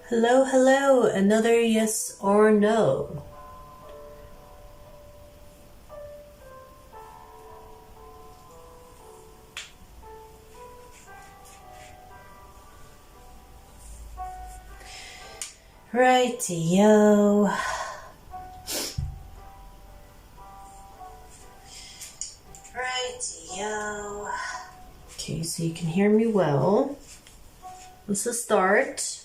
Hello, hello, another yes or no. Righty-yo. Righty-yo. Okay, so you can hear me well. Let's start.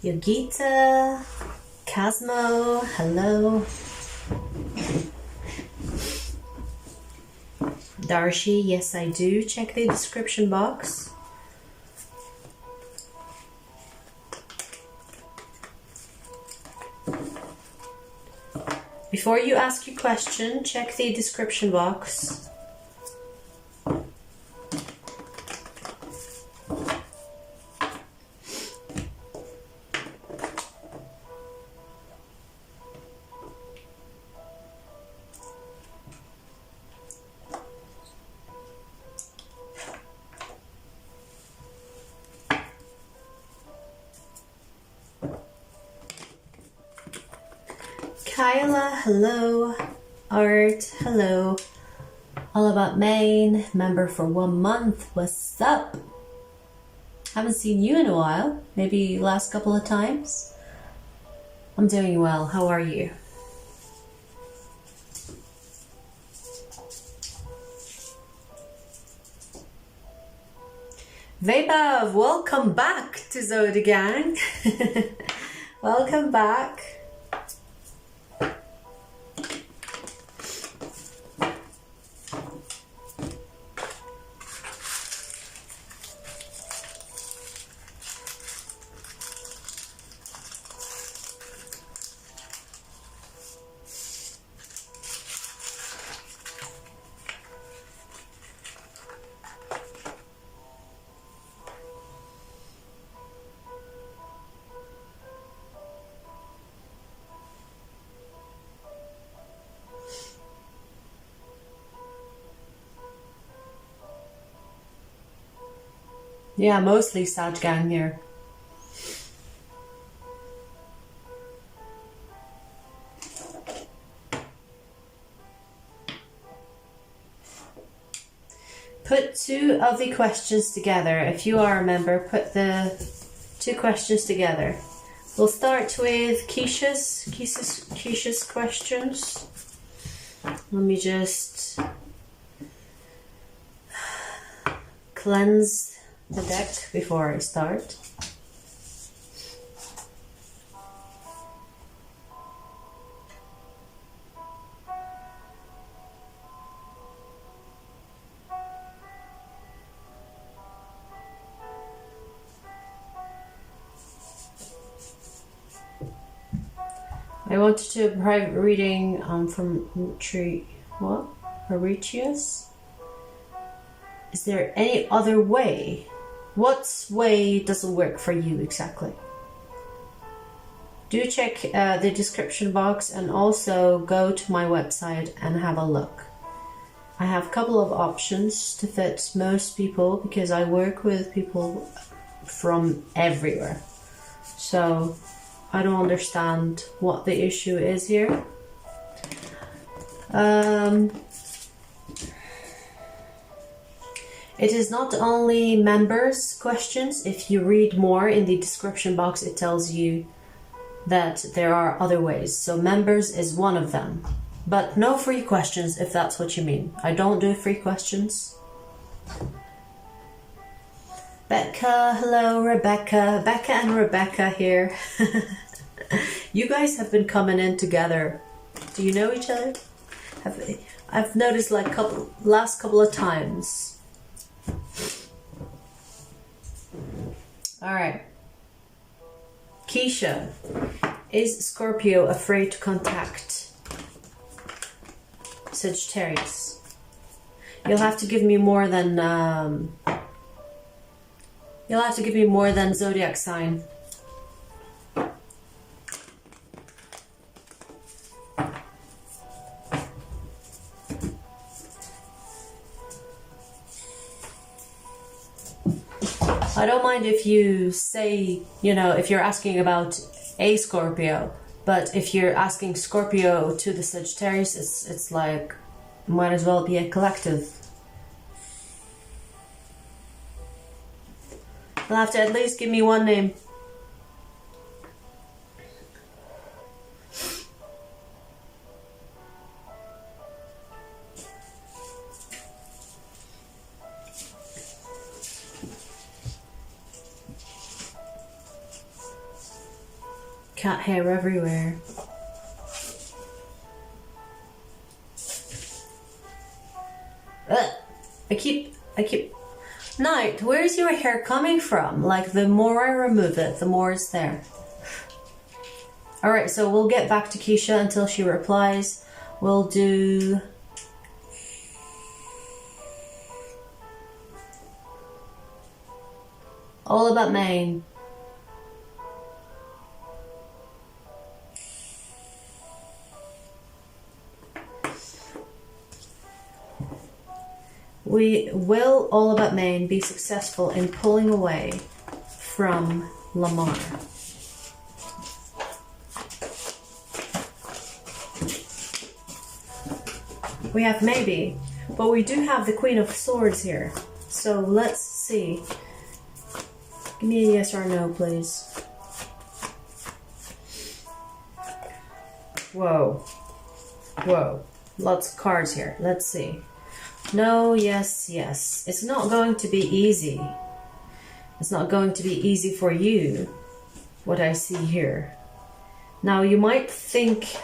Yogita, Cosmo, hello. Darshi, yes I do. Check the description box. Before you ask your question, check the description box. Kyla, hello. Art, hello. All About Maine, member for 1 month. What's up? Haven't seen you in a while. Maybe last couple of times. I'm doing well. How are you? Vabav, welcome back to Zodi Gang. Welcome back. Yeah, mostly Sag Gang here. Put 2 of the questions together. If you are a member, put the 2 questions together. We'll start with Keisha's questions. Let me just cleanse the deck before I start. I wanted to do a private reading from Mauritius. Is there any other way? What way doesn't work for you exactly? Do check the description box and also go to my website and have a look. I have a couple of options to fit most people because I work with people from everywhere. So I don't understand what the issue is here. It is not only members' questions. If you read more in the description box, it tells you that there are other ways. So members is one of them. But no free questions, if that's what you mean. I don't do free questions. Becca, hello, Rebecca. Becca and Rebecca here. You guys have been coming in together. Do you know each other? I've noticed like last couple of times. All right, Keisha, Is Scorpio afraid to contact Sagittarius? You'll have to give me more than zodiac sign. I don't mind if you say, you know, if you're asking about a Scorpio, but if you're asking Scorpio to the Sagittarius, it's like, might as well be a collective. You'll have to at least give me one name. Cat hair everywhere. I keep... Night, where is your hair coming from? Like, the more I remove it, the more it's there. Alright, so we'll get back to Keisha until she replies. We'll do... All About Maine. Will All About Maine be successful in pulling away from Lamar? We have maybe, but we do have the Queen of Swords here. So let's see. Give me a yes or no, please. Whoa. Whoa. Lots of cards here. Let's see. No, yes, yes. It's not going to be easy. It's not going to be easy for you, what I see here. Now, you might think,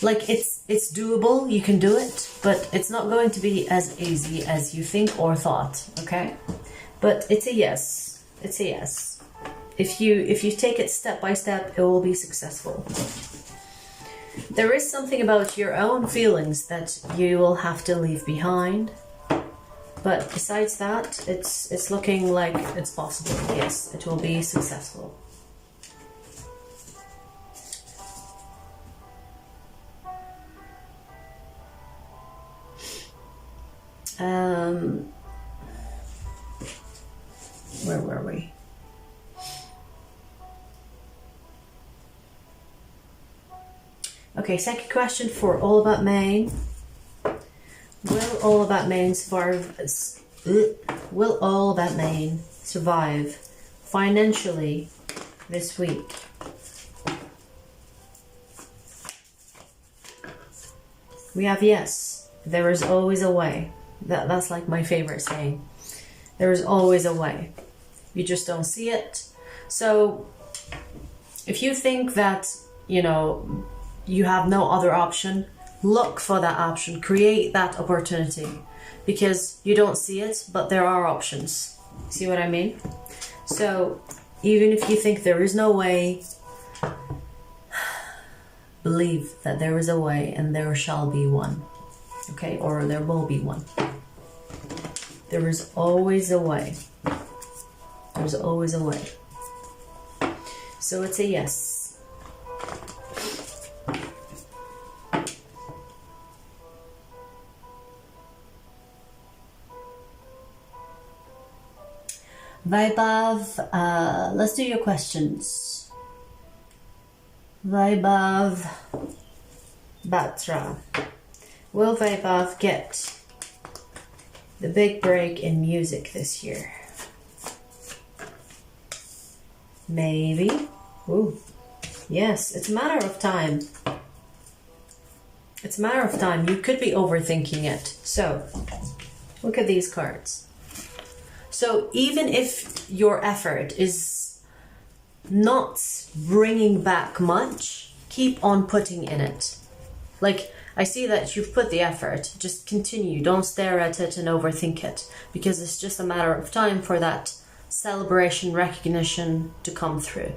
like, it's doable, you can do it, but it's not going to be as easy as you think or thought, okay? But it's a yes. It's a yes. If you take it step by step, it will be successful. There is something about your own feelings that you will have to leave behind. But besides that, it's looking like it's possible. Yes, it will be successful. Where were we? Okay, second question for All About Maine. Will All About Maine survive? Will All About Maine survive financially this week? We have yes. There is always a way. That's like my favorite saying. There is always a way. You just don't see it. So if you think that, you know, you have no other option, look for that option, create that opportunity, because you don't see it, but there are options. See what I mean? So even if you think there is no way, believe that there is a way and there shall be one. Okay? Or there will be one. There is always a way. There's always a way. So it's a yes. Vaibhav, let's do your questions. Vaibhav Batra. Will Vaibhav get the big break in music this year? Maybe. Ooh. Yes, it's a matter of time. It's a matter of time. You could be overthinking it. So, look at these cards. So even if your effort is not bringing back much, keep on putting in it. Like, I see that you've put the effort. Just continue. Don't stare at it and overthink it, because it's just a matter of time for that celebration, recognition to come through.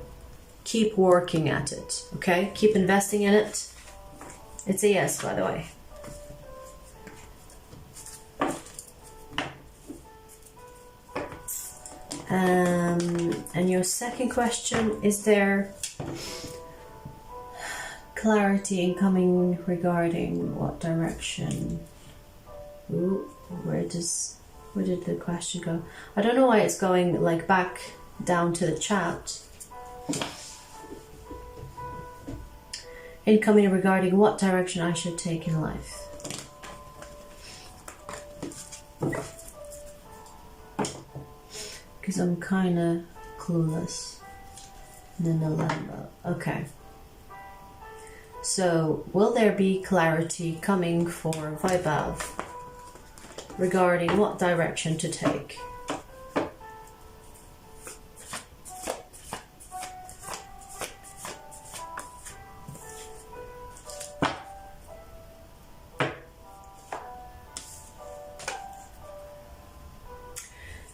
Keep working at it, okay? Keep investing in it. It's a yes, by the way. And your second question, is there clarity incoming regarding what direction? Ooh, where did the question go? I don't know why it's going like back down to the chat. Incoming regarding what direction I should take in life. Because I'm kind of clueless. In the limbo. Okay. So, will there be clarity coming for Vaibhav regarding what direction to take?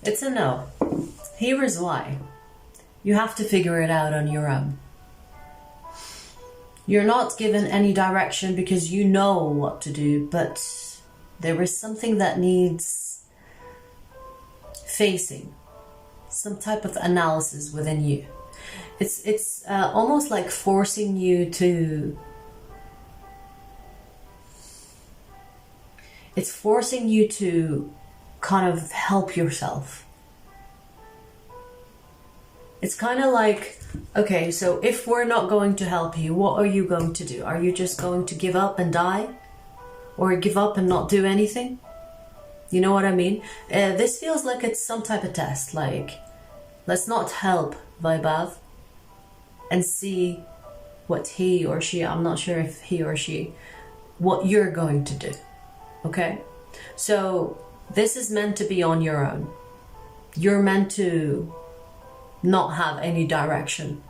It's a no. Here is why. You have to figure it out on your own. You're not given any direction because you know what to do, but there is something that needs facing, some type of analysis within you. It's almost like forcing you to... It's forcing you to kind of help yourself. It's kind of like, okay, so if we're not going to help you, what are you going to do? Are you just going to give up and die? Or give up and not do anything? You know what I mean? This feels like it's some type of test, like, let's not help Vaibhav and see what he or she, I'm not sure if he or she, what you're going to do, okay? So this is meant to be on your own. You're meant to not have any direction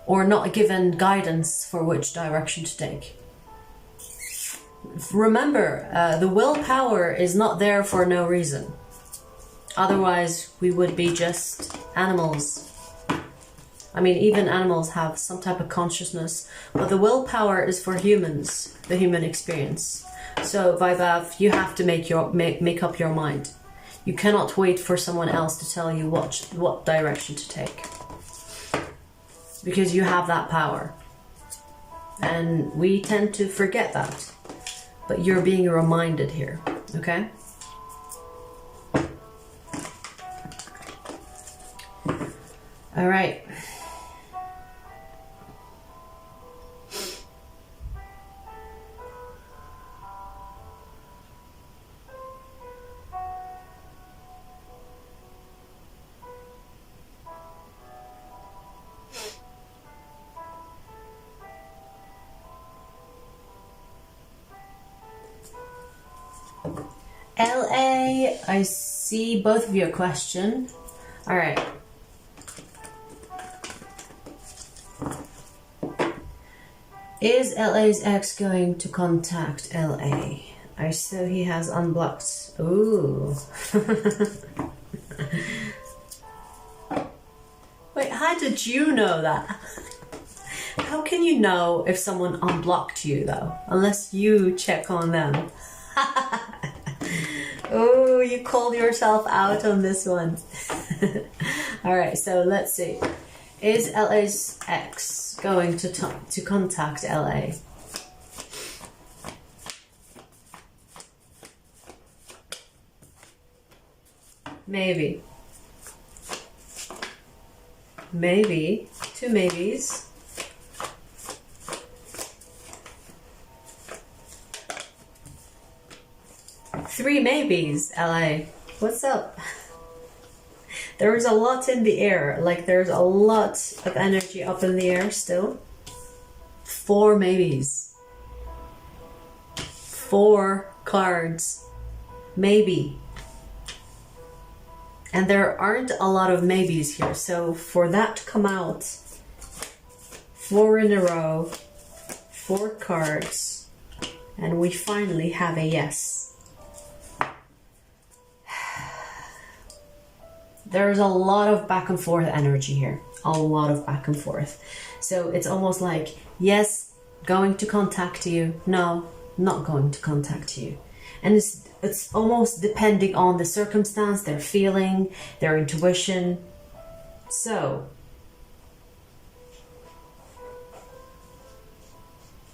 or not given guidance for which direction to take. Remember, the willpower is not there for no reason. Otherwise, we would be just animals. I mean, even animals have some type of consciousness, but the willpower is for humans, the human experience. So, Vaibhav, you have to make up your mind. You cannot wait for someone else to tell you what direction to take. Because you have that power. And we tend to forget that. But you're being reminded here, okay? All right. LA, I see both of your question. All right. Is LA's ex going to contact LA? I saw he has unblocked. Ooh. Wait, how did you know that? How can you know if someone unblocked you though? Unless you check on them. Oh, you called yourself out on this one. Alright, so let's see. Is LA's ex going to contact LA? Maybe. Maybe. Two maybes. Three maybes, LA. What's up? There's a lot in the air. Like, there's a lot of energy up in the air still. Four maybes. Four cards. Maybe. And there aren't a lot of maybes here. So for that to come out, four in a row, four cards, and we finally have a yes. there's a lot of back and forth energy here. A lot of back and forth. So it's almost like, yes, going to contact you. No, not going to contact you. And it's almost depending on the circumstance, their feeling, their intuition. So,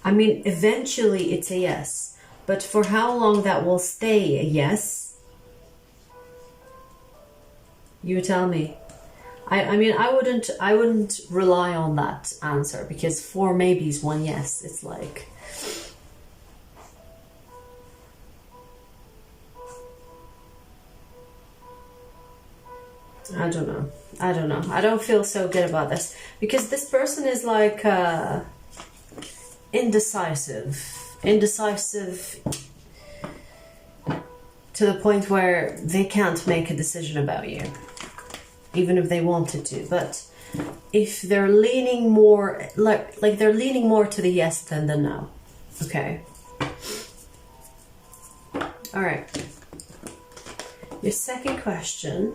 I mean, eventually it's a yes. But for how long that will stay a yes, you tell me. I mean, I wouldn't rely on that answer, because 4 maybes, 1 yes. It's like, I don't know. I don't feel so good about this, because this person is like indecisive to the point where they can't make a decision about you, even if they wanted to. But if they're leaning more, like they're leaning more to the yes than the no. Okay. All right. Your second question.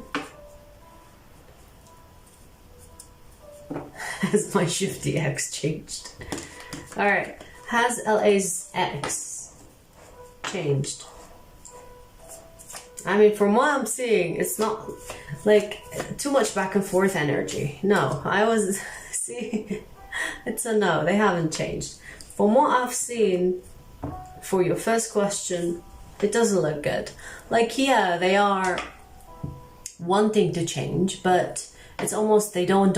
Has my shifty X changed? All right. Has LA's X changed? I mean, from what I'm seeing, it's not like too much back and forth energy. No, I was see, it's a no. They haven't changed. From what I've seen for your first question, it doesn't look good. Like, yeah, they are wanting to change, but it's almost they don't.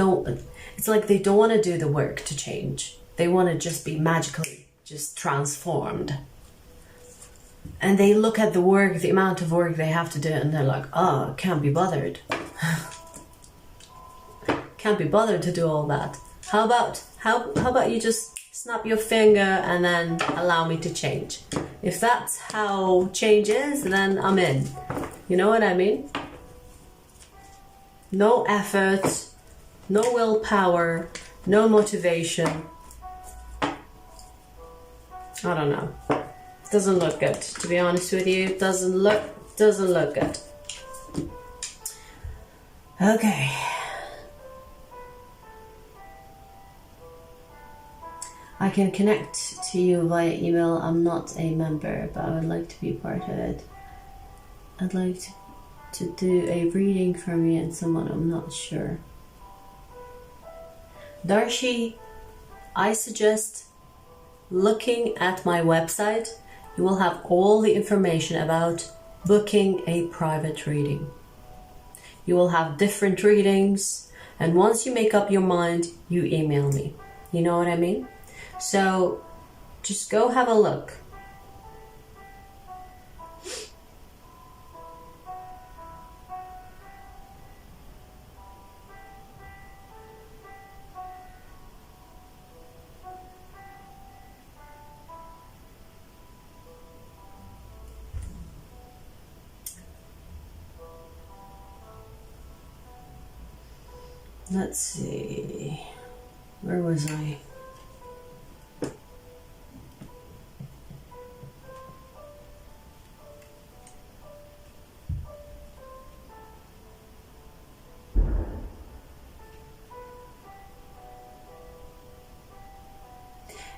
It's like they don't want to do the work to change. They want to just be magically just transformed. And they look at the work, the amount of work they have to do, and they're like, oh, can't be bothered. Can't be bothered to do all that. How about you just snap your finger and then allow me to change? If that's how change is, then I'm in. You know what I mean? No effort, no willpower, no motivation. I don't know. Doesn't look good, to be honest with you. Doesn't look good. Okay. I can connect to you via email. I'm not a member, but I would like to be part of it. I'd like to do a reading for me and someone I'm not sure. Darshi, I suggest looking at my website. You will have all the information about booking a private reading. You will have different readings, and once you make up your mind, you email me. You know what I mean? So just go have a look. Let's see, where was I?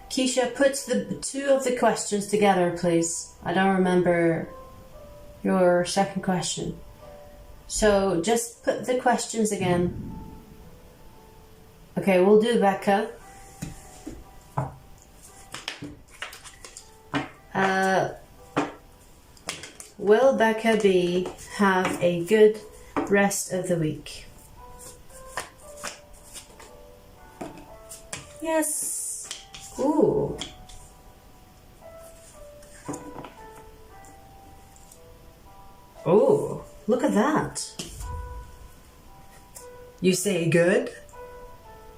Keisha, put the 2 of the questions together, please. I don't remember your second question. So just put the questions again. Okay, we'll do Becca. Will Becca B have a good rest of the week? Yes. Ooh. Oh, look at that. You say good?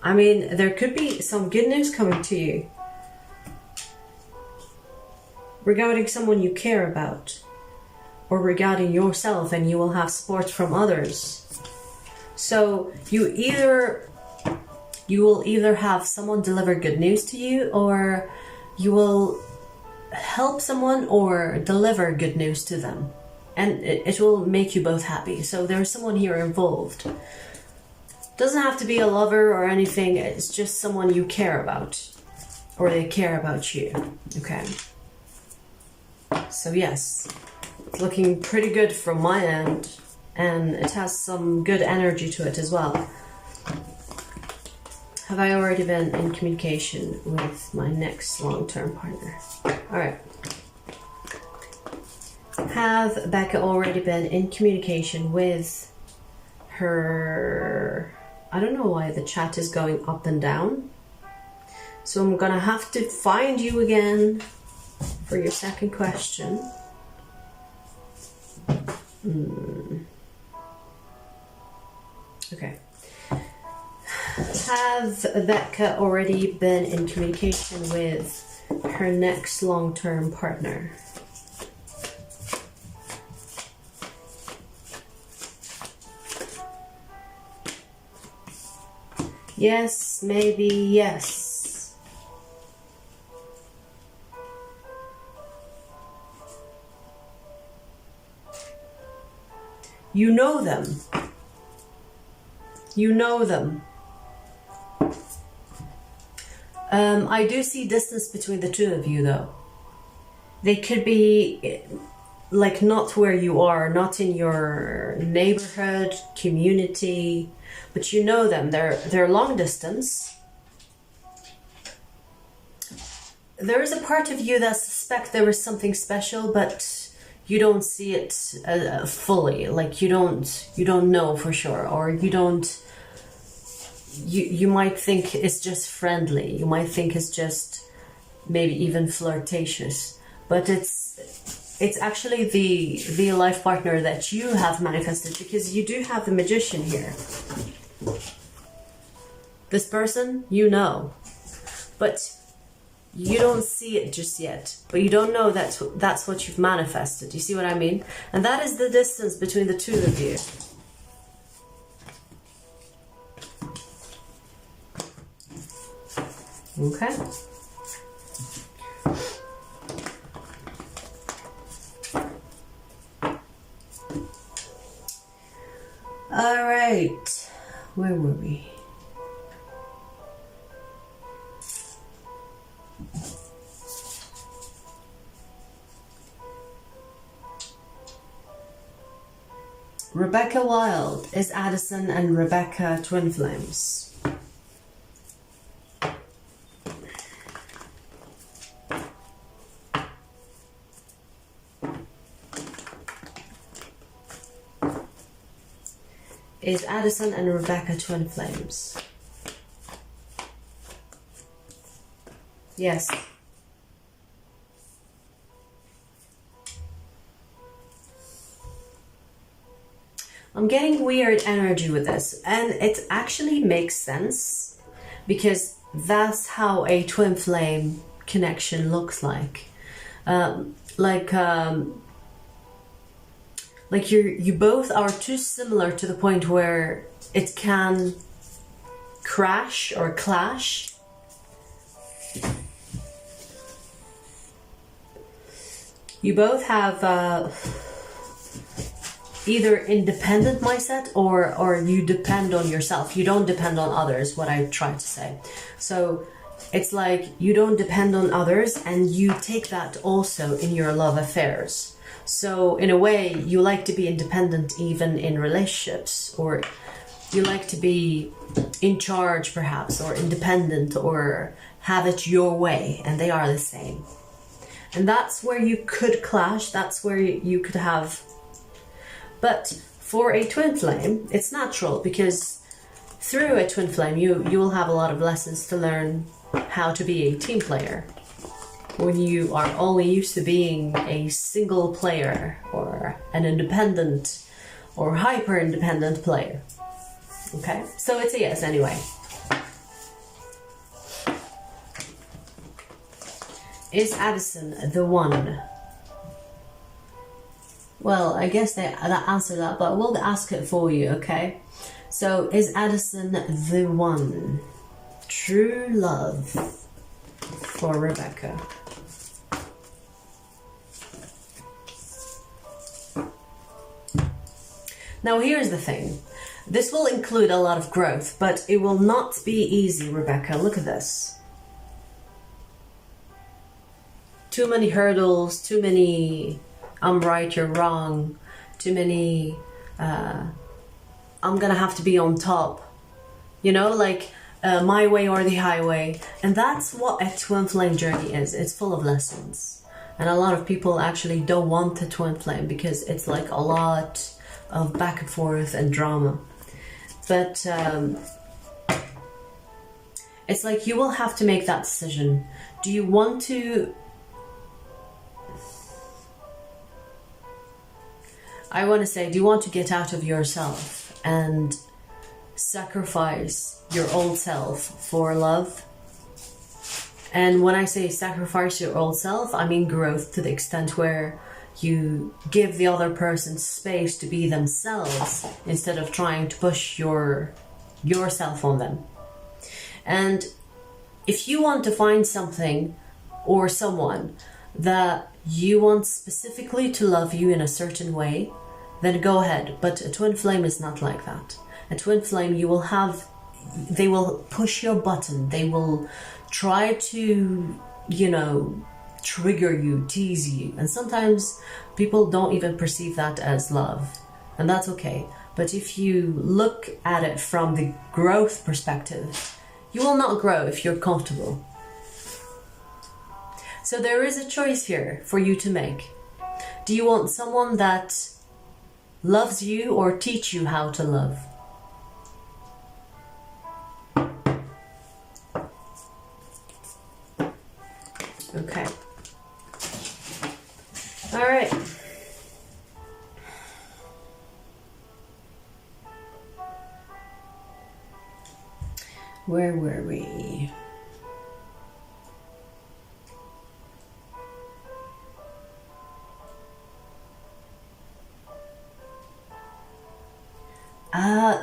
I mean, there could be some good news coming to you regarding someone you care about, or regarding yourself, and you will have support from others. So you will either have someone deliver good news to you, or you will help someone or deliver good news to them. and it will make you both happy. So there's someone here involved. Doesn't have to be a lover or anything, it's just someone you care about, or they care about you, okay? So yes, it's looking pretty good from my end, and it has some good energy to it as well. Have I already been in communication with my next long-term partner? Alright. Have Becca already been in communication with her... I don't know why the chat is going up and down. So I'm gonna have to find you again for your second question. Okay. Have Becca already been in communication with her next long-term partner? Yes, maybe yes. You know them. You know them. I do see distance between the two of you though. They could be like not where you are, not in your neighborhood, community, but you know them. They're long distance. There is a part of you that suspects there is something special, but you don't see it fully. Like you don't know for sure, or you don't. You might think it's just friendly. You might think it's just maybe even flirtatious, but it's actually the life partner that you have manifested, because you do have the Magician here. This person, you know, but you don't see it just yet. But you don't know that's what you've manifested. You see what I mean? And that is the distance between the two of you. Okay. All right. Where were we? Rebecca Wild. Is Addison and Rebecca twin flames? Is Addison and Rebecca twin flames? Yes. I'm getting weird energy with this, and it actually makes sense because that's how a twin flame connection looks like. Like you both are too similar to the point where it can crash or clash. You both have either independent mindset or you depend on yourself. You don't depend on others, what I tried to say. So it's like you don't depend on others, and you take that also in your love affairs. So in a way, you like to be independent even in relationships, or you like to be in charge perhaps, or independent, or have it your way, and they are the same. And that's where you could clash, that's where you could have. But for a twin flame, it's natural, because through a twin flame, you will have a lot of lessons to learn how to be a team player. When you are only used to being a single player, or an independent or hyper independent player. Okay, so it's a yes anyway. Is Addison the one? Well, I guess that answered that, but we'll ask it for you, okay? So, is Addison the one? True love for Rebecca. Now here's the thing. This will include a lot of growth, but it will not be easy, Rebecca. Look at this. Too many hurdles, too many I'm right, you're wrong, too many I'm gonna have to be on top. You know, like my way or the highway. And that's what a twin flame journey is. It's full of lessons. And a lot of people actually don't want a twin flame because it's like a lot of back and forth and drama. But it's like you will have to make that decision. Do you want to... I want to say, do you want to get out of yourself and sacrifice your old self for love? And when I say sacrifice your old self, I mean growth to the extent where you give the other person space to be themselves instead of trying to push yourself on them. And if you want to find something or someone that you want specifically to love you in a certain way, then go ahead. But a twin flame is not like that. A twin flame, they will push your button. They will try to, trigger you, tease you. And sometimes people don't even perceive that as love. And that's okay. But if you look at it from the growth perspective, you will not grow if you're comfortable. So there is a choice here for you to make. Do you want someone that loves you or teach you how to love? Okay. All right. Where were we?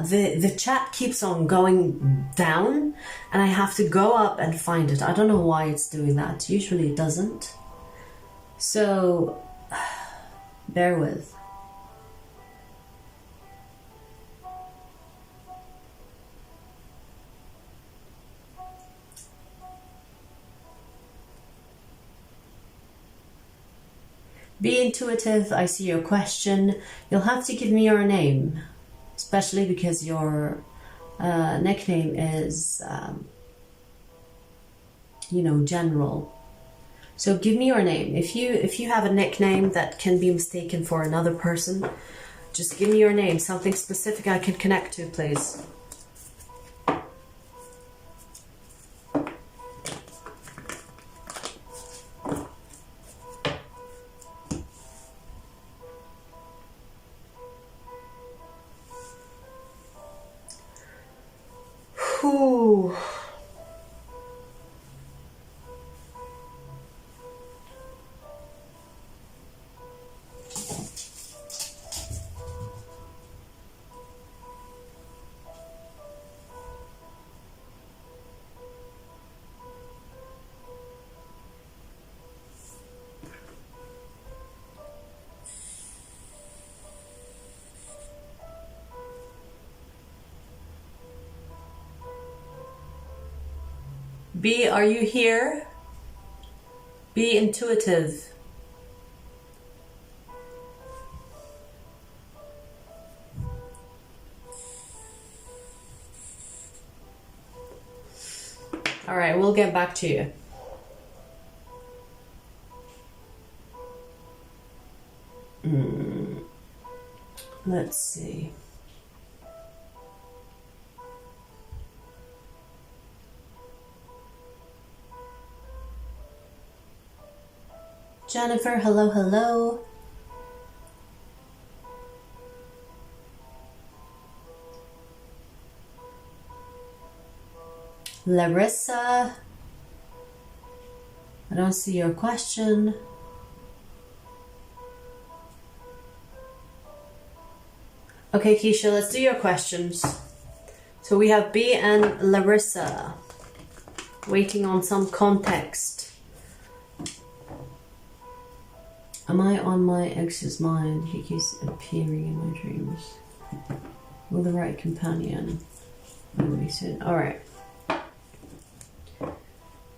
The chat keeps on going down and I have to go up and find it. I don't know why it's doing that. Usually it doesn't. So, bear with. Be intuitive. I see your question. You'll have to give me your name. Especially because your nickname is, general. So give me your name. If you have a nickname that can be mistaken for another person, just give me your name. Something specific I can connect to, please. Whew. B, are you here? Be intuitive. All right, we'll get back to you. Let's see. Jennifer, hello, hello. Larissa, I don't see your question. Okay, Keisha, let's do your questions. So we have B and Larissa waiting on some context. Am I on my ex's mind? He keeps appearing in my dreams. Will the right companion find me soon? Alright.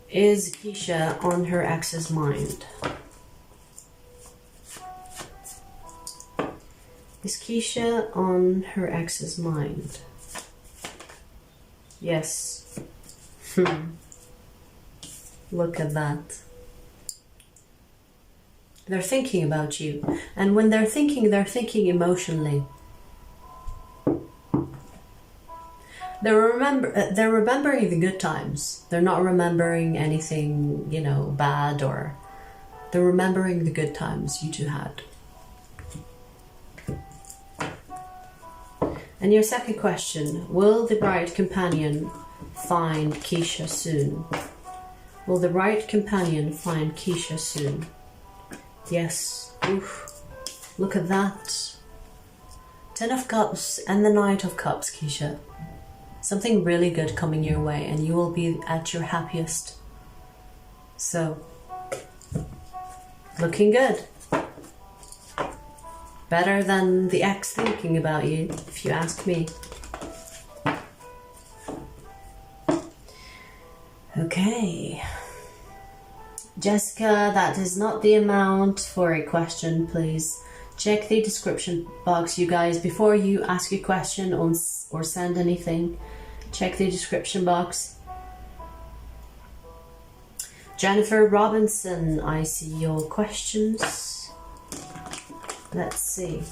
Is Keisha on her ex's mind? Is Keisha on her ex's mind? Yes. Look at that. They're thinking about you. And when they're thinking emotionally. They're remembering the good times. They're not remembering anything, you know, bad, or they're remembering the good times you two had. And your second question, will the right companion find Keisha soon? Will the right companion find Keisha soon? Yes. Oof. Look at that. 10 of Cups and the Knight of Cups, Keisha. Something really good coming your way, and you will be at your happiest. So, looking good. Better than the ex thinking about you, if you ask me. Okay. Jessica, that is not the amount for a question, please. Check the description box, you guys, before you ask a question or send anything. Check the description box. Jennifer Robinson, I see your questions. Let's see.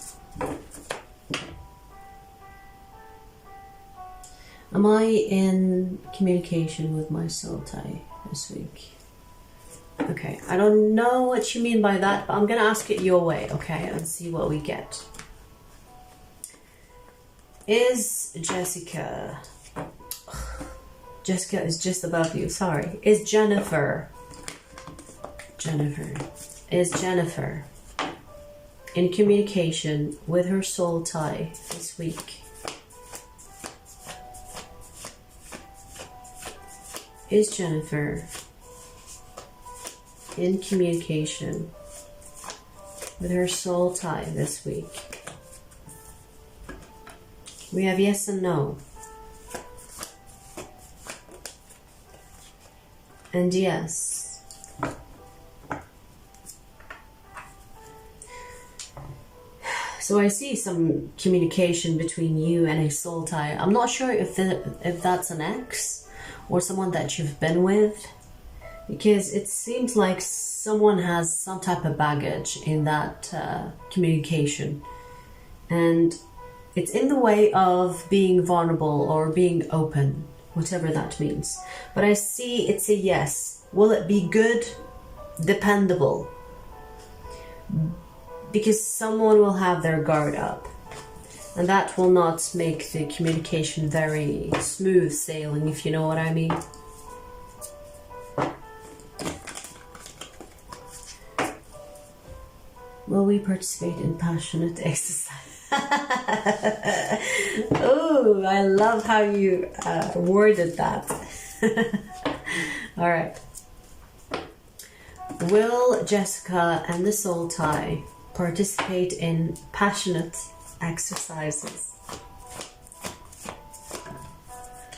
Am I in communication with my soul tie this week? Okay, I don't know what you mean by that, but I'm gonna ask it your way, okay, and see what we get. Is Jessica... Jessica is just above you, sorry. Is Jennifer in communication with her soul tie this week? Is Jennifer in communication with her soul tie this week? We have yes and no. And yes. So I see some communication between you and a soul tie. I'm not sure if that's an ex or someone that you've been with, because it seems like someone has some type of baggage in that communication, and it's in the way of being vulnerable or being open, whatever that means. But I see it's a yes. Will it be good? Dependable. Because someone will have their guard up, and that will not make the communication very smooth sailing, if you know what I mean. Will we participate in passionate exercise? Oh, I love how you worded that. All right. Will Jessica and the soul tie participate in passionate exercises?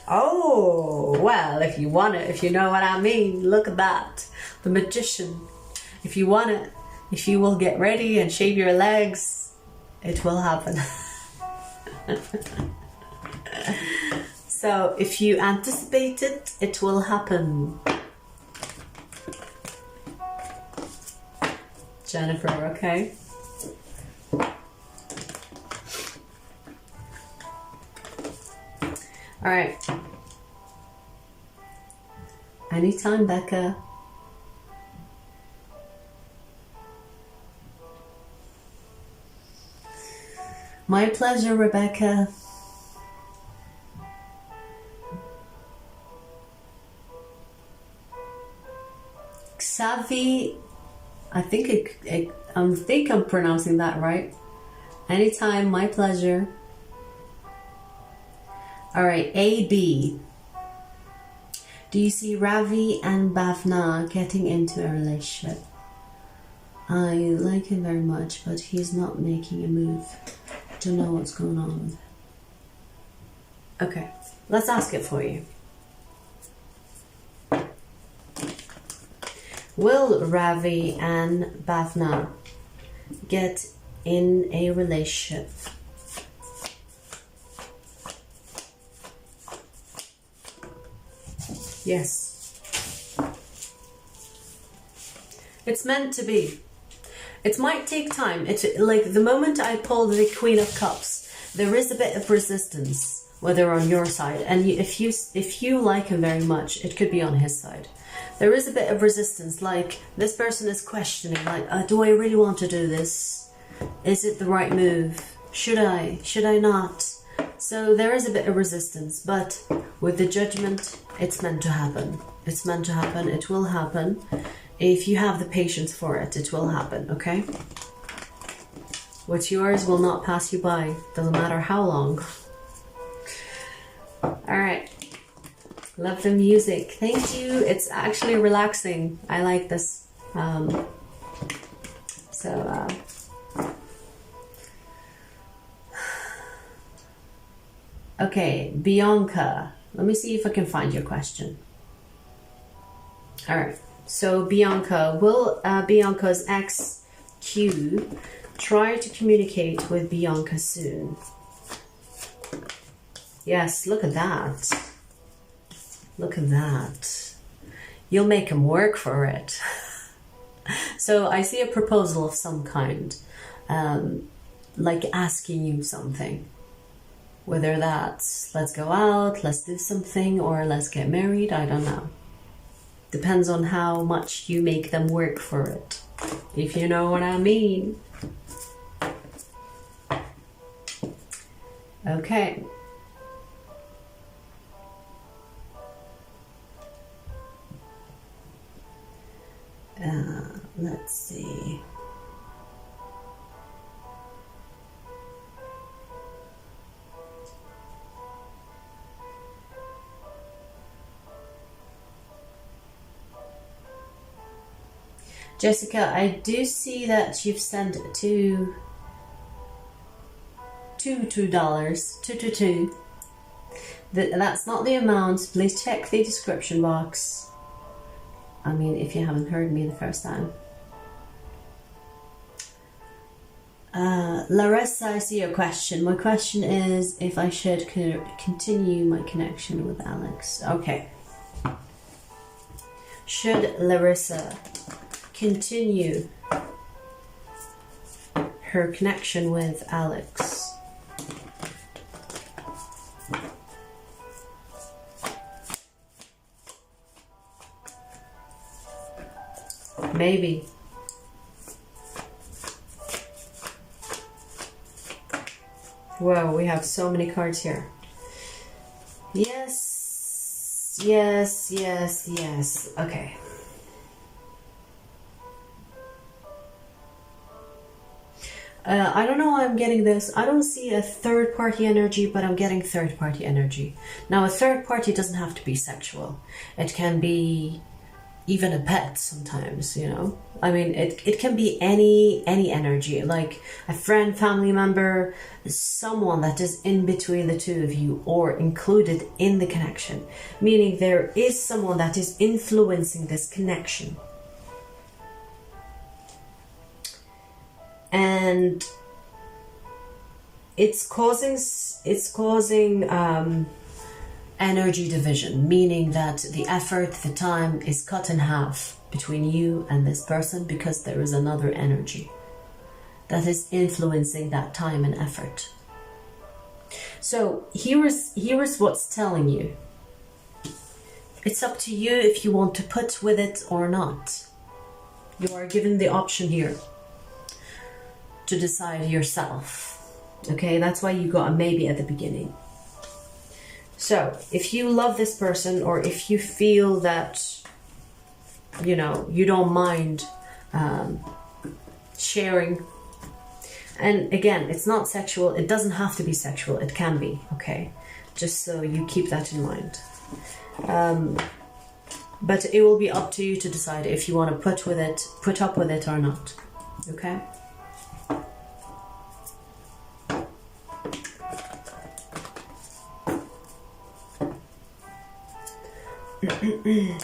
Oh, well, if you want it, if you know what I mean, look at that. The magician. If you want it, if you will get ready and shave your legs, it will happen. So if you anticipate it, it will happen. Jennifer, okay? All right. Anytime, Becca. My pleasure, Rebecca. Xavi, I think I'm pronouncing that right. Anytime, my pleasure. All right, AB. Do you see Ravi and Bhavna getting into a relationship? I like him very much, but he's not making a move. Don't know what's going on. Okay, let's ask it for you. Will Ravi and Bhavna get in a relationship? Yes. It's meant to be. It might take time. It's like the moment I pull the Queen of Cups, there is a bit of resistance, whether on your side, and if you like him very much, it could be on his side. There is a bit of resistance, like this person is questioning, like, do I really want to do this? Is it the right move? Should I not? So there is a bit of resistance, but with the Judgment, it's meant to happen. It's meant to happen. It will happen. If you have the patience for it, it will happen, okay? What's yours will not pass you by. Doesn't matter how long. Alright. Love the music. Thank you. It's actually relaxing. I like this. Okay, Bianca. Let me see if I can find your question. Alright. So Bianca, will Bianca's ex Q try to communicate with Bianca soon? Yes, look at that. Look at that. You'll make him work for it. So I see a proposal of some kind, like asking you something. Whether that's let's go out, let's do something, or let's get married, I don't know. Depends on how much you make them work for it, if you know what I mean. Okay. Let's see. Jessica, I do see that you've sent $2. That's not the amount. Please check the description box. I mean, if you haven't heard me the first time. Larissa, I see your question. My question is if I should continue my connection with Alex. Okay. Should Larissa continue her connection with Alex? Maybe. Whoa, we have so many cards here. Yes, yes, yes, yes. Okay. I don't know why I'm getting this. I don't see a third party energy, but I'm getting third party energy. Now, a third party doesn't have to be sexual. It can be even a pet sometimes, you know. I mean, it can be any energy, like a friend, family member, someone that is in between the two of you or included in the connection, meaning there is someone that is influencing this connection. And it's causing energy division, meaning that the effort, the time is cut in half between you and this person because there is another energy that is influencing that time and effort. So here's what's telling you. It's up to you if you want to put with it or not. You are given the option here to decide yourself. Okay, that's why you got a maybe at the beginning. So if you love this person, or if you feel that, you know, you don't mind sharing, and again, it's not sexual, it doesn't have to be sexual, it can be, okay? Just so you keep that in mind. But it will be up to you to decide if you want to put up with it or not, okay? I'm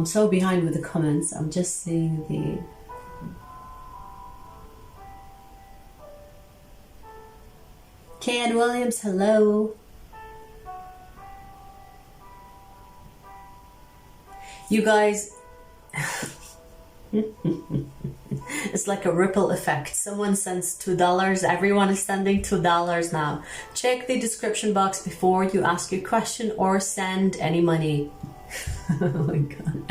so behind with the comments. I'm just seeing the... Ken Williams, hello. You guys, it's like a ripple effect. Someone sends $2, everyone is sending $2 now. Check the description box before you ask your question or send any money. Oh my god.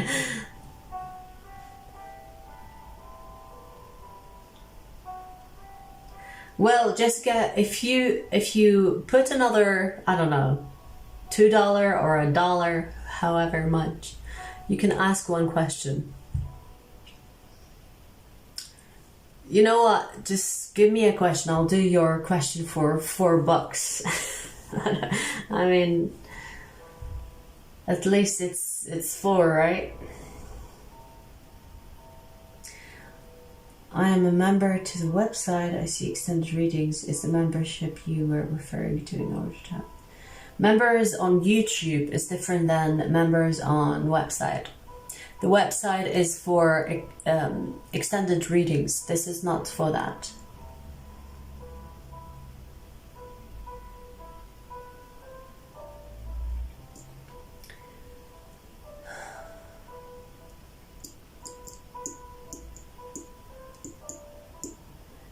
Well, Jessica, if you put another, I don't know, $2 or $1, however much, you can ask one question. You know what? Just give me a question. I'll do your question for $4. I mean, at least it's 4, right? I am a member to the website. I see extended readings. Is the membership you were referring to in order to have? Members on YouTube is different than members on website. The website is for extended readings. This is not for that.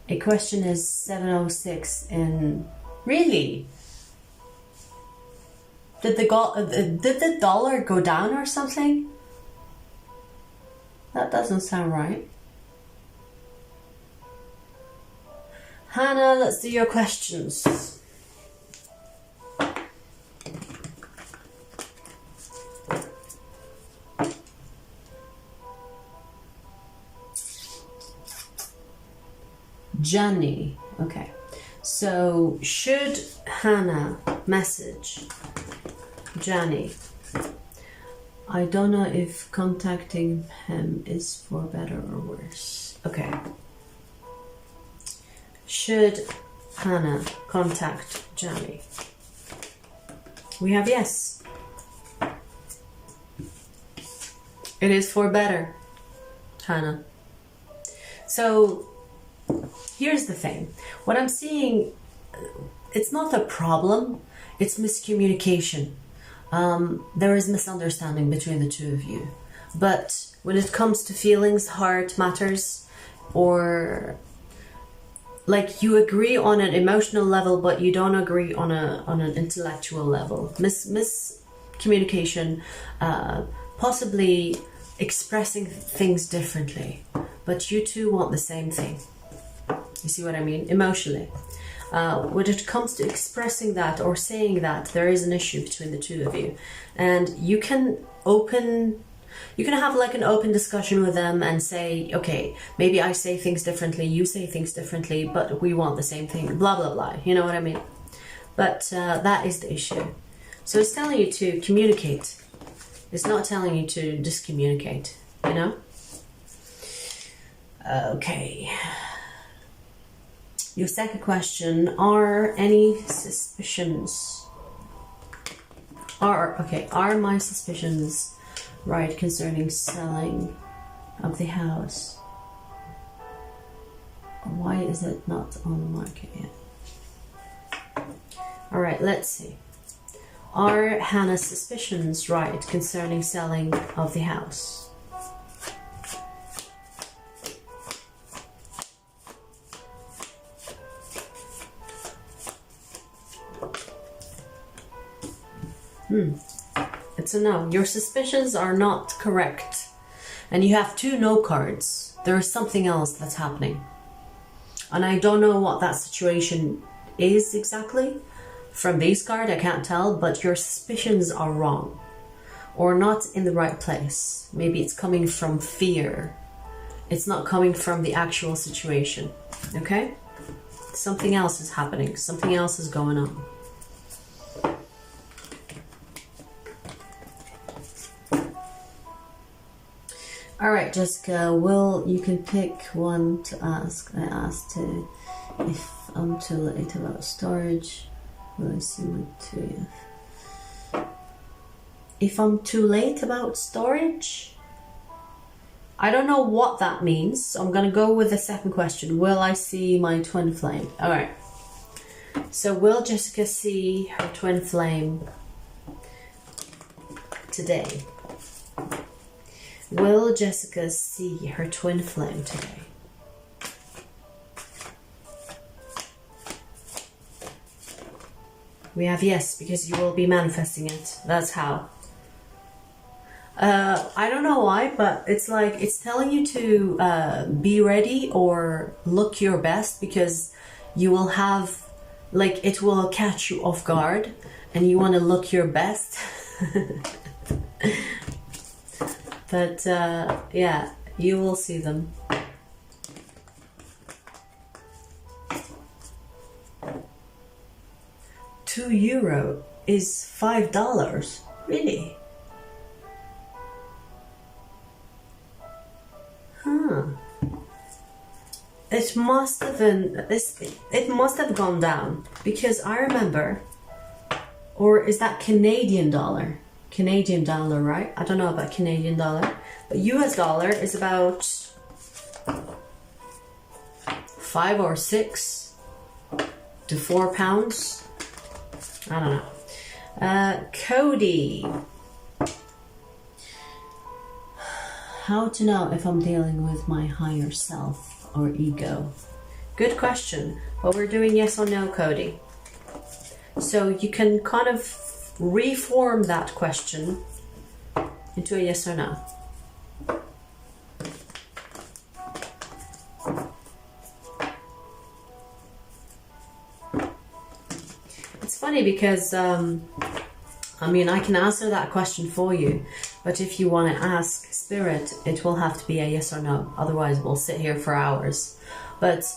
A question is 706 in... Really? Did the dollar go down or something? That doesn't sound right. Hannah, let's do your questions. Johnny, okay. So, should Hannah message Johnny? I don't know if contacting him is for better or worse. Okay. Should Hannah contact Johnny? We have yes. It is for better, Hannah. So, here's the thing. What I'm seeing, it's not a problem, it's miscommunication. There is misunderstanding between the two of you. But when it comes to feelings, heart matters, or like you agree on an emotional level, but you don't agree on an intellectual level. Miscommunication, possibly expressing things differently, but you two want the same thing. You see what I mean? Emotionally. When it comes to expressing that or saying that, there is an issue between the two of you. And you can have like an open discussion with them and say, okay, maybe I say things differently, you say things differently, but we want the same thing, blah, blah, blah. You know what I mean? But that is the issue. So it's telling you to communicate. It's not telling you to discommunicate, you know? Okay. Your second question, are any suspicions? Are my suspicions right concerning selling of the house? Why is it not on the market yet? Alright, let's see. Are Hannah's suspicions right concerning selling of the house? It's a no. Your suspicions are not correct. And you have 2 no cards. There is something else that's happening. And I don't know what that situation is exactly. From these cards, I can't tell, but your suspicions are wrong. Or not in the right place. Maybe it's coming from fear. It's not coming from the actual situation. Okay? Something else is happening. Something else is going on. Alright, Jessica, you can pick one to ask. I asked if I'm too late about storage. Will I see my 2F? If I'm too late about storage? I don't know what that means, so I'm gonna go with the second question. Will I see my twin flame? Alright. So will Jessica see her twin flame today? Will Jessica see her twin flame today? We have yes, because you will be manifesting it. That's how. I don't know why, but it's like it's telling you to be ready or look your best, because you will have, like, it will catch you off guard and you want to look your best. But yeah, you will see them. €2 is $5. Really? Huh. It must have been it must have gone down, because I remember, or is that Canadian dollar? Canadian dollar, right? I don't know about Canadian dollar, but US dollar is about 5 or 6 to 4 pounds. I don't know. Cody. How to know if I'm dealing with my higher self or ego? Good question. But we're doing yes or no, Cody. So you can kind of reform that question into a yes or no. It's funny because, I mean, I can answer that question for you, but if you want to ask Spirit, it will have to be a yes or no. Otherwise, we'll sit here for hours. But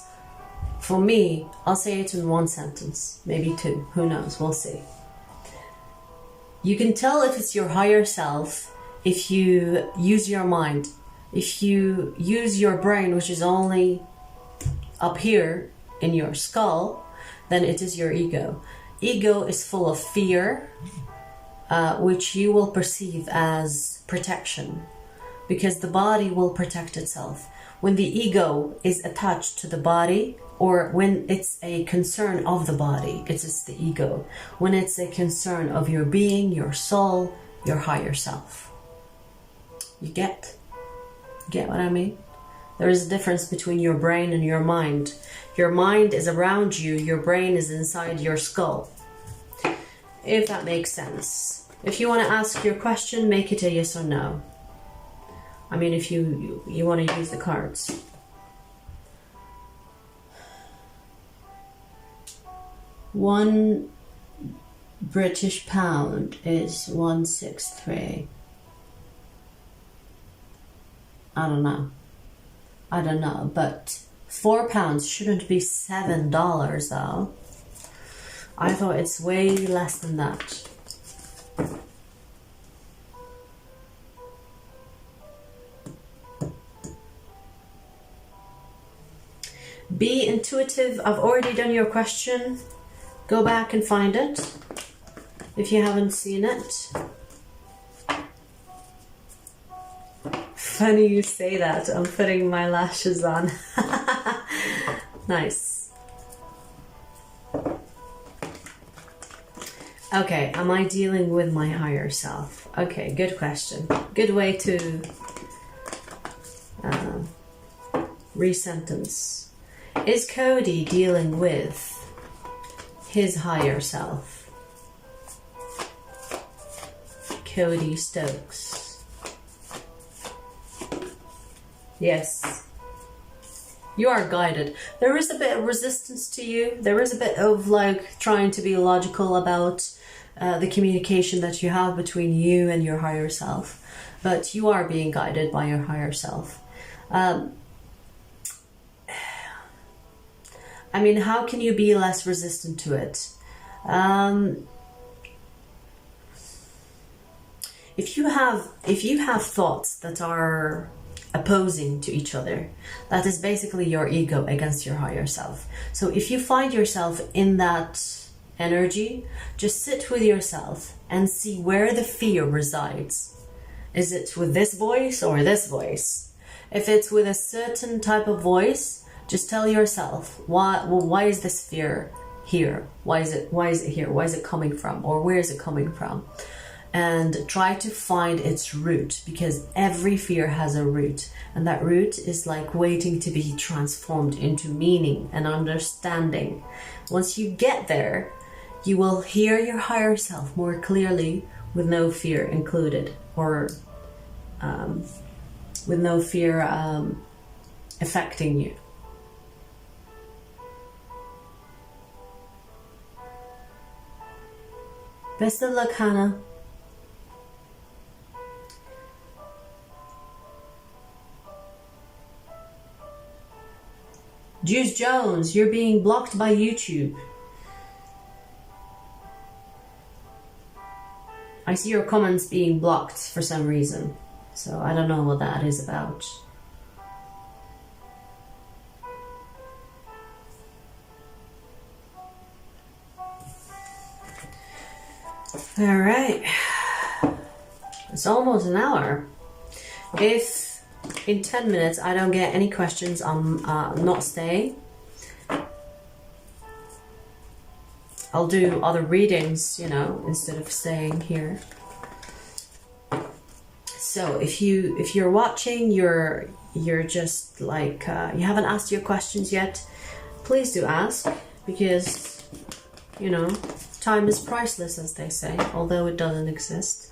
for me, I'll say it in one sentence, maybe two. Who knows? We'll see. You can tell if it's your higher self if you use your mind. If you use your brain, which is only up here in your skull, then it is your ego. Ego is full of fear, which you will perceive as protection, because the body will protect itself. When the ego is attached to the body, or when it's a concern of the body, it's the ego. When it's a concern of your being, your soul, your higher self. You get what I mean? There is a difference between your brain and your mind. Your mind is around you, your brain is inside your skull. If that makes sense. If you want to ask your question, make it a yes or no. I mean, if you want to use the cards. One British pound is 163. I don't know, but 4 pounds shouldn't be $7 though. I thought it's way less than that. Be intuitive. I've already done your question. Go back and find it if you haven't seen it. Funny you say that. I'm putting my lashes on. Nice. Okay, am I dealing with my higher self? Okay, good question. Good way to re-sentence. Is Cody dealing with his higher self? Cody Stokes. Yes. You are guided. There is a bit of resistance to you. There is a bit of like trying to be logical about the communication that you have between you and your higher self. But you are being guided by your higher self. I mean, how can you be less resistant to it? If you have thoughts that are opposing to each other. That is basically your ego against your higher self. So if you find yourself in that energy, just sit with yourself and see where the fear resides. Is it with this voice or this voice? If it's with a certain type of voice, just tell yourself, why is this fear here? Why is it here? Why is it coming from? Or where is it coming from? And try to find its root, because every fear has a root, and that root is like waiting to be transformed into meaning and understanding. Once you get there, you will hear your higher self more clearly with no fear included, or with no fear affecting you. Best of luck, Hannah. Juice Jones, you're being blocked by YouTube. I see your comments being blocked for some reason, so I don't know what that is about. All right, it's almost an hour. If in 10 minutes I don't get any questions, I'm not staying. I'll do other readings, instead of staying here. So if you're watching, you're just like you haven't asked your questions yet, please do ask, because time is priceless, as they say, although it doesn't exist.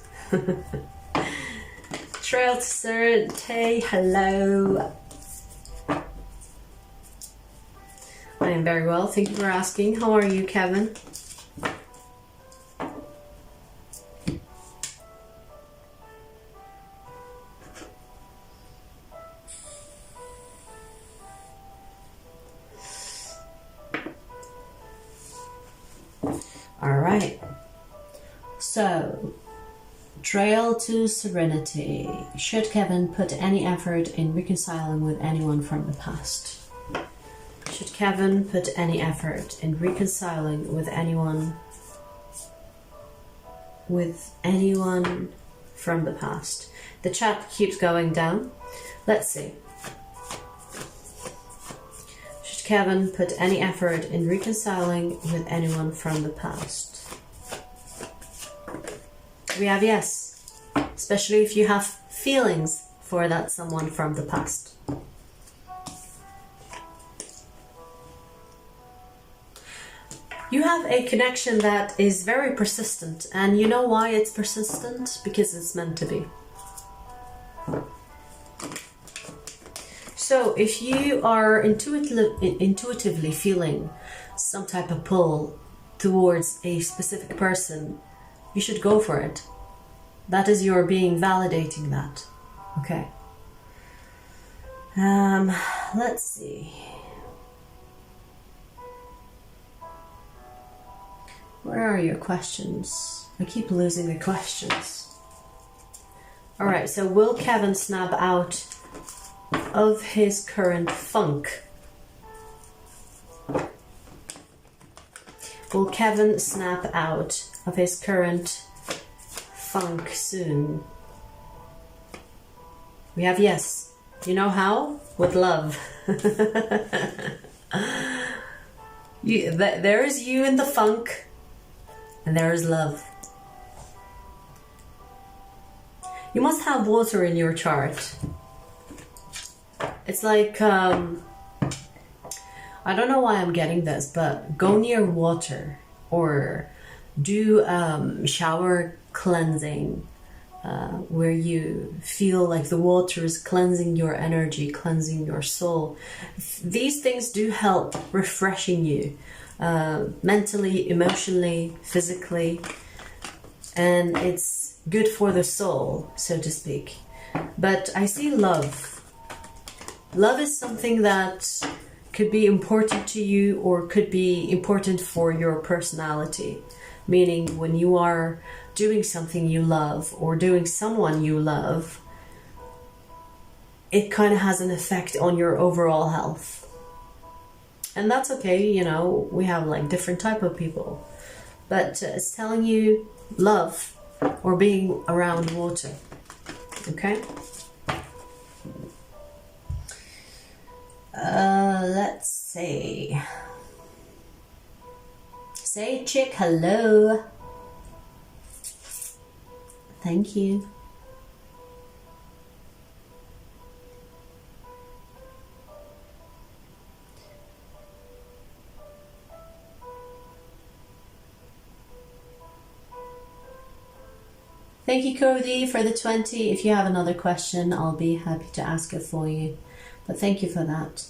Trail to Serenity, hello. I am very well, thank you for asking. How are you, Kevin? All right. So, Trail to Serenity. Should Kevin put any effort in reconciling with anyone from the past? Should Kevin put any effort in reconciling with anyone from the past? The chat keeps going down. Let's see. Should Kevin put any effort in reconciling with anyone from the past? We have yes, especially if you have feelings for that someone from the past. You have a connection that is very persistent, and you know why it's persistent? Because it's meant to be. So if you are intuitively feeling some type of pull towards a specific person, you should go for it. That is your being validating that. Okay. Let's see. Where are your questions? I keep losing the questions. Alright, so will Kevin snap out of his current funk? Will Kevin snap out of his current funk soon? We have yes. You know how? With love. There is you in the funk, and there is love. You must have water in your chart. It's like, I don't know why I'm getting this, but go near water, or do shower cleansing, where you feel like the water is cleansing your energy, cleansing your soul. These things do help refreshing you, mentally, emotionally, physically, and it's good for the soul, so to speak. But I see love. Love is something that could be important to you, or could be important for your personality. Meaning, when you are doing something you love, or doing someone you love, it kind of has an effect on your overall health. And that's okay, you know, we have like different type of people. But it's telling you love or being around water. Okay? Let's see. Say chick hello. Thank you. Thank you, Cody, for the 20. If you have another question, I'll be happy to ask it for you. But thank you for that.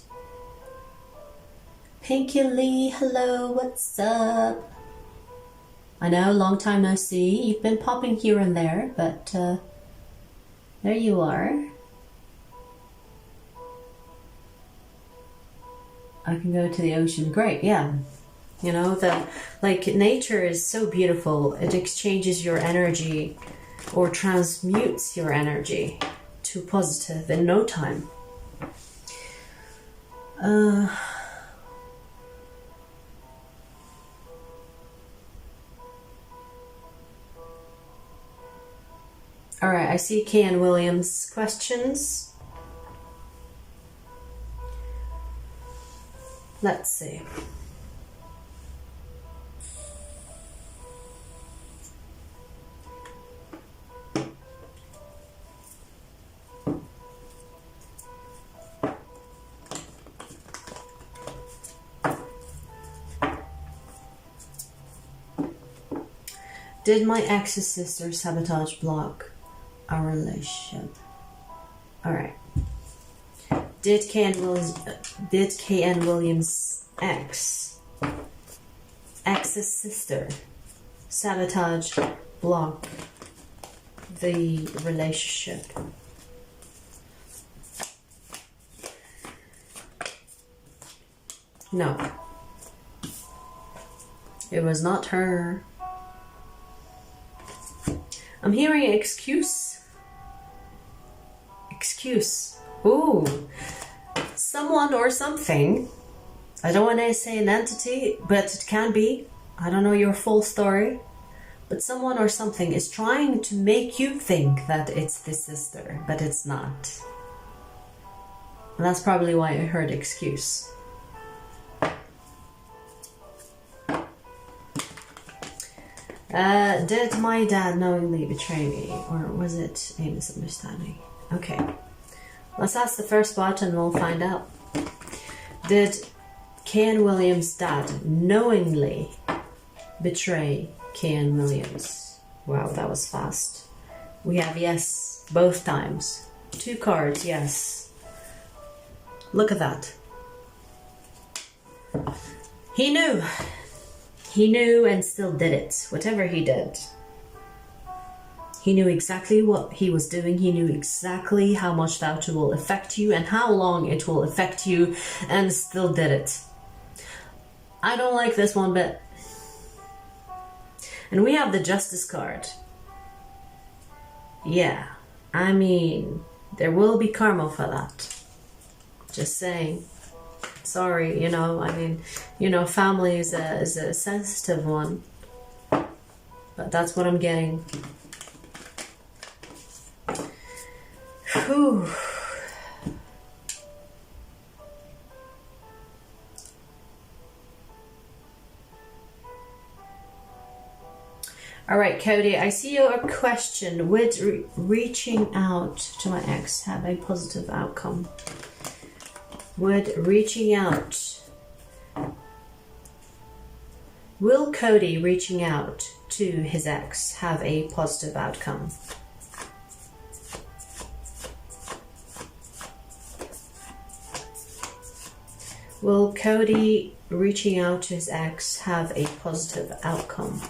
Pinky Lee, hello, what's up? I know, long time no see. You've been popping here and there, but there you are. I can go to the ocean. Great, yeah. You know, nature is so beautiful. It exchanges your energy or transmutes your energy to positive in no time. All right, I see Kian Williams' questions. Let's see. Did my ex's sister sabotage block our relationship? All right. Did KN Williams' ex's sister sabotage block the relationship? No. It was not her. I'm hearing excuse. Excuse. Ooh. Someone or something. I don't want to say an entity, but it can be. I don't know your full story. But someone or something is trying to make you think that it's the sister, but it's not. And that's probably why I heard excuse. Did my dad knowingly betray me, or was it a misunderstanding? Okay, let's ask the first part and we'll find out. Did Kian Williams' dad knowingly betray Kian Williams? Wow, that was fast. We have yes, both times. 2 cards, yes. Look at that. He knew. He knew and still did it, whatever he did. He knew exactly what he was doing. He knew exactly how much that will affect you and how long it will affect you, and still did it. I don't like this one bit. And we have the Justice card. Yeah, I mean, there will be karma for that. Just saying. Sorry, you know, I mean, you know, family is a sensitive one. But that's what I'm getting. Whew. All right, Cody, I see your question. Would reaching out to my ex have a positive outcome? Would reaching out... Will Cody reaching out to his ex have a positive outcome? Will Cody reaching out to his ex have a positive outcome?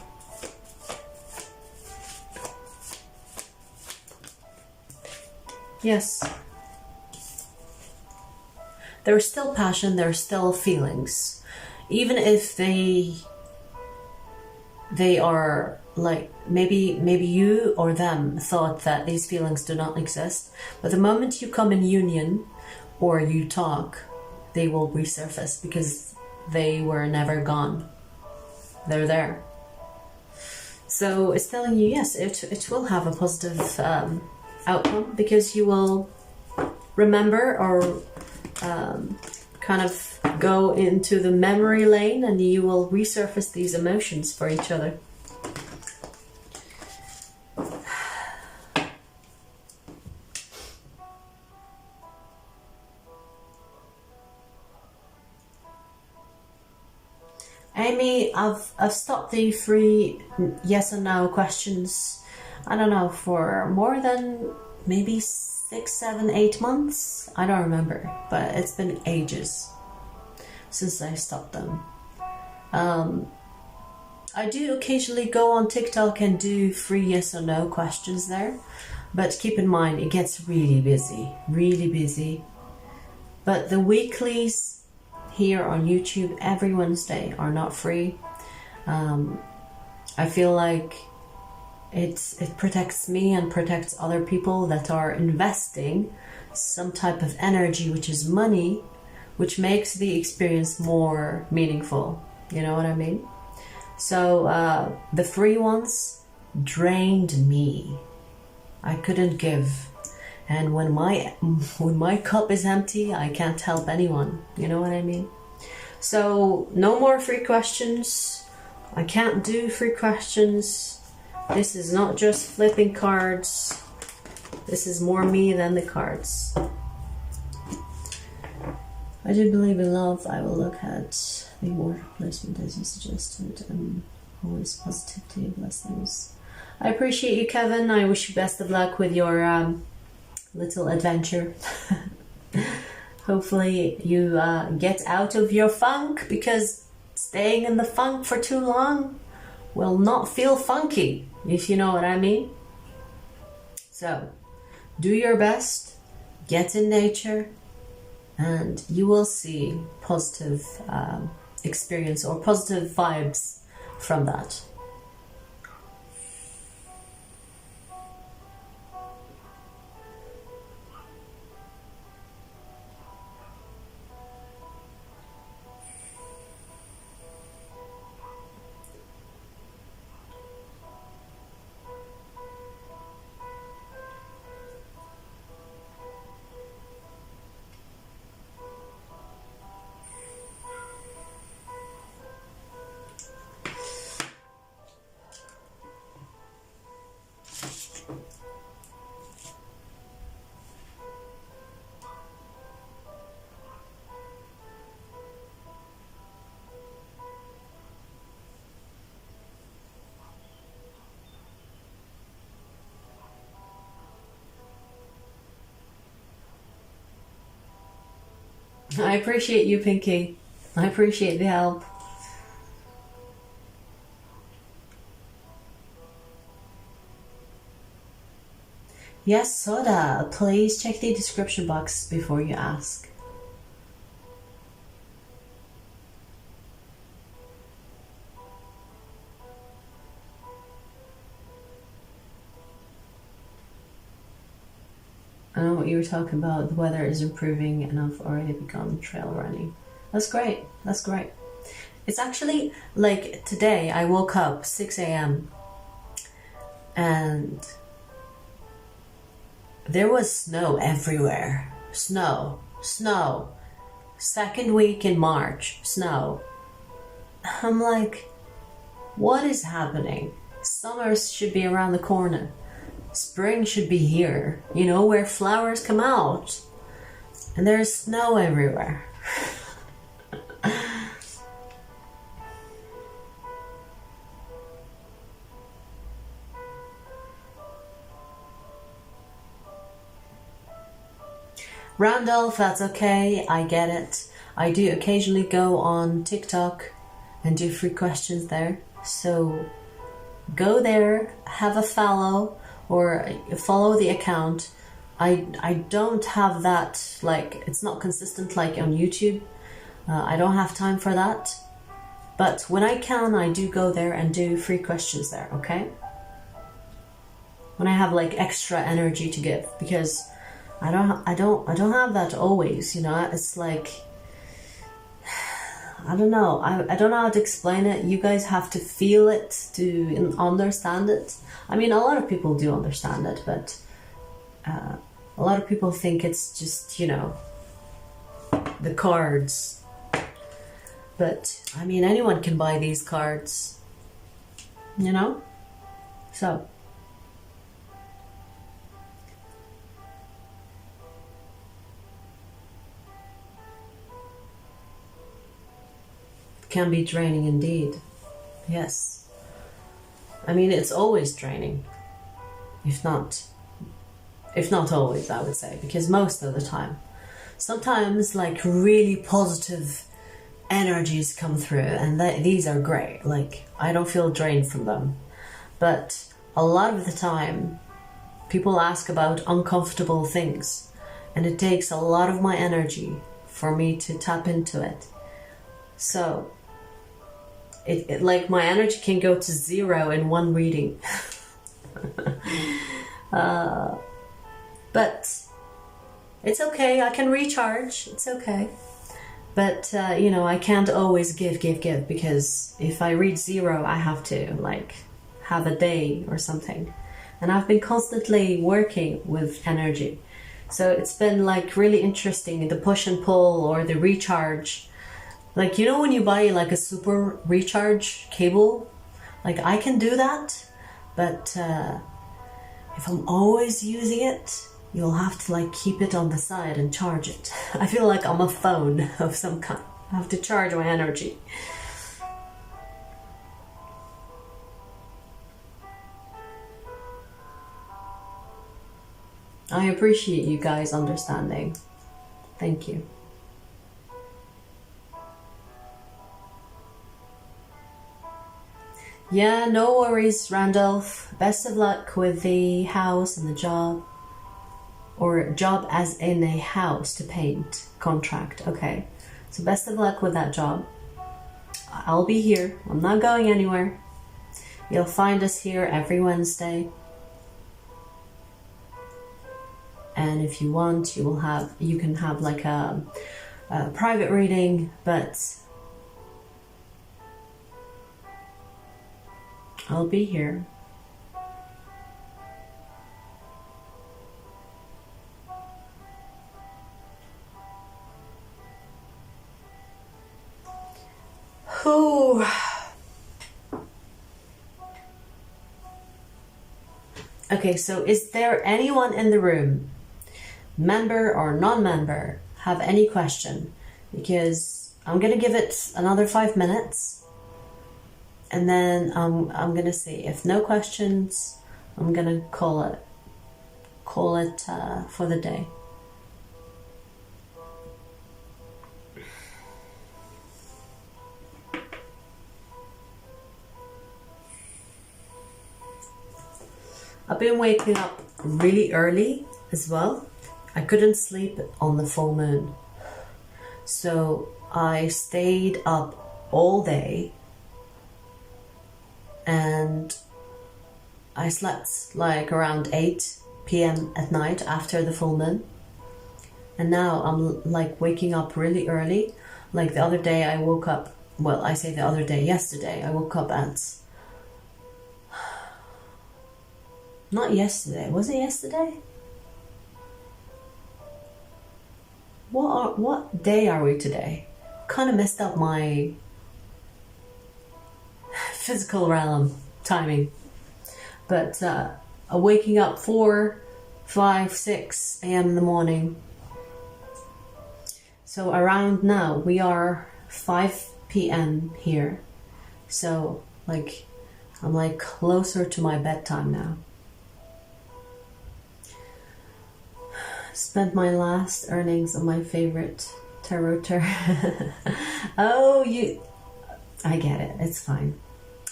Yes. There's still passion, there's still feelings. Even if they are like maybe you or them thought that these feelings do not exist, but the moment you come in union or you talk, they will resurface because they were never gone. They're there. So it's telling you, yes, it will have a positive outcome, because you will remember or kind of go into the memory lane, and you will resurface these emotions for each other. Amy, I've stopped the 3 yes and no questions, I don't know, for more than maybe 6, 7, 8 months. I don't remember, but it's been ages since I stopped them. I do occasionally go on TikTok and do 3 yes or no questions there, but keep in mind it gets really busy. But the weeklies here on YouTube every Wednesday are not free. I feel like it protects me and protects other people that are investing some type of energy, which is money, which makes the experience more meaningful. You know what I mean? So the free ones drained me. I couldn't give. And when my cup is empty, I can't help anyone. You know what I mean? So no more free questions. I can't do free questions. This is not just flipping cards. This is more me than the cards. I do believe in love. I will look at the water placement as you suggested. Always positivity, blessings. I appreciate you, Kevin. I wish you best of luck with your little adventure. Hopefully you get out of your funk, because staying in the funk for too long will not feel funky, if you know what I mean. So do your best, get in nature, and you will see positive experience or positive vibes from that. I appreciate you, Pinky. I appreciate the help. Yes, Soda. Please check the description box before you ask. I know what you were talking about. The weather is improving and I've already begun trail running. That's great. That's great. It's actually like today I woke up 6 a.m. and there was snow everywhere. Snow. Second week in March, snow. I'm like, what is happening? Summer should be around the corner. Spring should be here, you know, where flowers come out. And there's snow everywhere. Randolph, that's okay, I get it. I do occasionally go on TikTok and do free questions there. So go there, have a follow, or follow the account. I don't have that, like, it's not consistent like on YouTube. I don't have time for that. But when I can, I do go there and do free questions there, okay? When I have like extra energy to give, because I don't have that always, you know. It's like, I don't know. I don't know how to explain it. You guys have to feel it to understand it. I mean, a lot of people do understand it, but a lot of people think it's just, you know, the cards. But, I mean, anyone can buy these cards, you know? So. Can be draining indeed. Yes. I mean, it's always draining. If not always, I would say, because most of the time. Sometimes like really positive energies come through, and these are great. Like, I don't feel drained from them. But a lot of the time, people ask about uncomfortable things, and it takes a lot of my energy for me to tap into it. So, it like my energy can go to 0 in one reading. But it's okay. I can recharge. It's okay. But, you know, I can't always give, because if I reach 0, I have to, like, have a day or something. And I've been constantly working with energy. So it's been, like, really interesting, the push and pull or the recharge. Like, you know when you buy, like, a super recharge cable? Like, I can do that, but if I'm always using it, you'll have to like keep it on the side and charge it. I feel like I'm a phone of some kind. I have to charge my energy. I appreciate you guys understanding. Thank you. Yeah, no worries, Randolph. Best of luck with the house and the job. Or job as in a house to paint contract. Okay, so best of luck with that job. I'll be here. I'm not going anywhere. You'll find us here every Wednesday. And if you want, you can have like a private reading, but I'll be here. Ooh. Okay, so is there anyone in the room, member or non-member, have any question? Because I'm gonna give it another 5 minutes, and then I'm gonna see. If no questions, I'm gonna call it for the day. I've been waking up really early as well. I couldn't sleep on the full moon. So I stayed up all day and I slept like around 8 p.m. at night after the full moon. And now I'm like waking up really early. Like the other day I woke up, well, I say the other day, yesterday, I woke up at not yesterday. Was it yesterday? What day are we today? Kind of messed up my physical realm timing. But waking up 4, 5, 6 a.m. in the morning. So around now we are 5 p.m. here. So like I'm like closer to my bedtime now. Spent my last earnings on my favorite tarot. Oh, I get it. It's fine.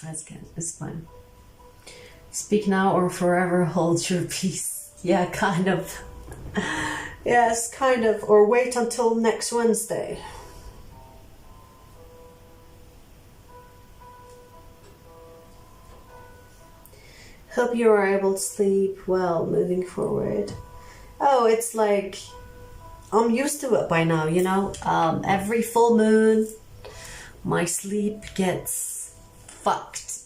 That's good. It's fine. Speak now or forever hold your peace. Yeah, kind of. Yes, kind of. Or wait until next Wednesday. Hope you are able to sleep well moving forward. Oh, it's like I'm used to it by now, you know. Every full moon, my sleep gets fucked.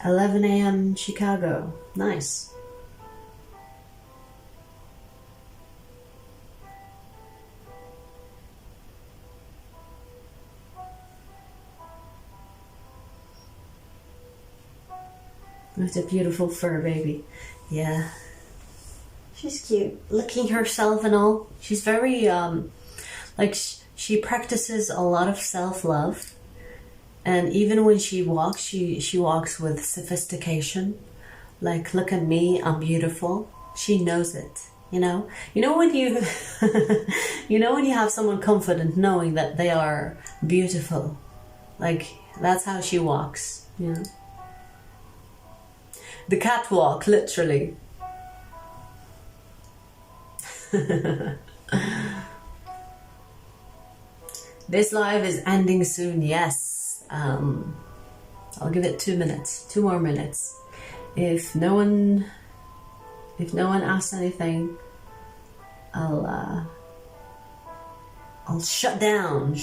11 a.m. Chicago. Nice. With a beautiful fur baby. Yeah. She's cute. Licking herself and all. She's very, like, she practices a lot of self-love. And even when she walks, she walks with sophistication. Like, look at me, I'm beautiful. She knows it, you know? You know when you, you know when you have someone confident knowing that they are beautiful? Like, that's how she walks, you know? The catwalk, literally. This live is ending soon, yes. I'll give it 2 minutes, 2 more minutes. If no one asks anything, I'll shut down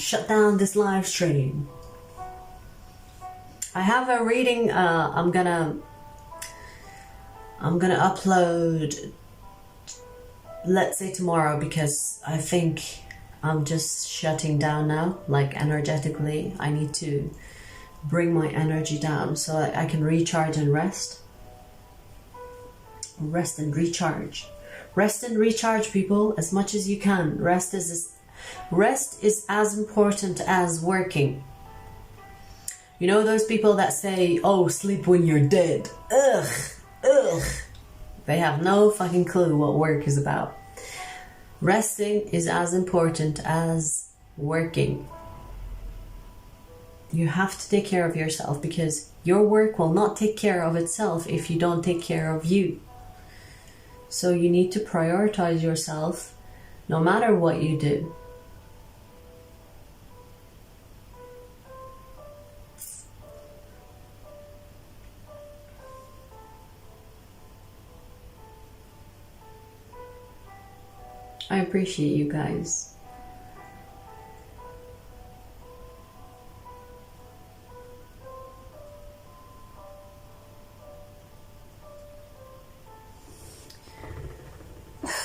this live stream. I have a reading. I'm gonna upload, let's say tomorrow, because I think I'm just shutting down now, like energetically. I need to bring my energy down so I can recharge and rest. Rest and recharge. Rest and recharge, people, as much as you can. Rest is as important as working. You know those people that say, oh, sleep when you're dead. Ugh. They have no fucking clue what work is about. Resting is as important as working. You have to take care of yourself, because your work will not take care of itself if you don't take care of you. So you need to prioritize yourself no matter what you do. I appreciate you guys.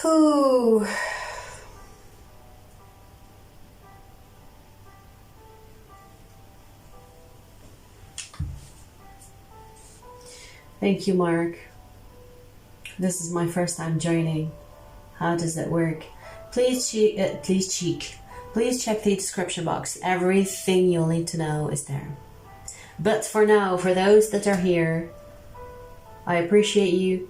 Ooh. Thank you, Mark. This is my first time joining. How does it work? Please check the description box. Everything you'll need to know is there. But for now, for those that are here, I appreciate you.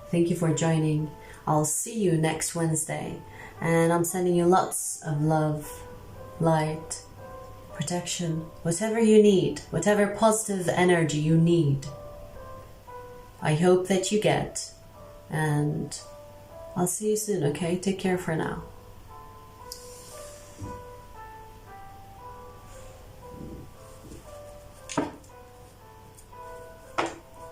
Thank you for joining. I'll see you next Wednesday. And I'm sending you lots of love, light, protection, whatever you need, whatever positive energy you need. I hope that you get. And I'll see you soon, okay? Take care for now.